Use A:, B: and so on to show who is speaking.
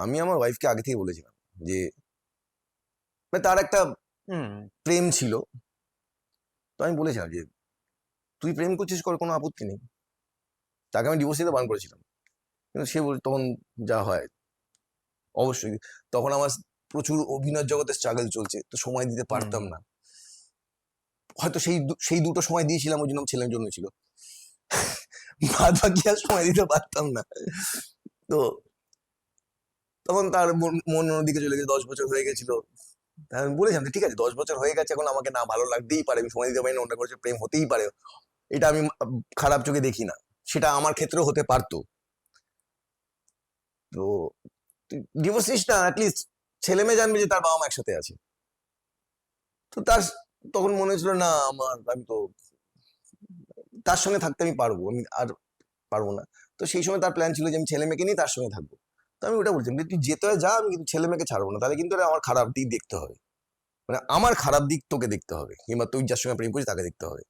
A: আমি আমার ওয়াইফকে আগে থেকে বলেছিলাম যে মানে তার একটা প্রেম ছিল, তো আমি বলেছিলাম যে তুই প্রেম করছিস, কর, কোনো আপত্তি নেই। তাকে আমি ডিভোর্স দিতে বারণ করেছিলাম, কিন্তু সে তখন যা হয় অবশ্যই, তখন আমার প্রচুর অভিনয় জগতে স্ট্রাগল চলছে, তো সময় দিতে পারতাম না। হয়তো সেই দুটো সময় দিয়েছিলাম ওই জন্য ছেলের জন্য ছিল, বাদ বাকি আর সময় দিতে পারতাম না। তো তখন তার মন অন্যদিকে চলে গেছে, 10 বছর হয়ে গেছিল। আমি বলেছিলাম ঠিক আছে, 10 বছর হয়ে গেছে, এখন আমাকে না ভালো লাগতেই পারে, আমি সময় দিতে পারি না, অন্য কারোর সাথে প্রেম হতেই পারে, এটা আমি খারাপ চোখে দেখি না, সেটা আমার ক্ষেত্রেও হতে পারতো। তো ডিভোর্স নিস না, অ্যাটলিস্ট ছেলে মেয়ে জানবে যে তার বাবা মা একসাথে আছে। তো তার তখন মনে হচ্ছিল না আমি তো তার সঙ্গে থাকতে আমি পারবো, আমি আর পারবো না। তো সেই সময় তার প্ল্যান ছিল যে আমি ছেলে মেয়েকে নিয়ে তার সঙ্গে থাকবো। তো আমি ওটা বলছিলাম যে তুই যেতে হয় যা, আমি কিন্তু ছেলে মেয়েকে ছাড়বো না, তাহলে কিন্তু আমার খারাপ দিক দেখতে হবে, মানে আমার খারাপ দিক তোকে দেখতে হবে, কিংবা তুই যার সঙ্গে প্রেম করিস তাকে দেখতে হবে।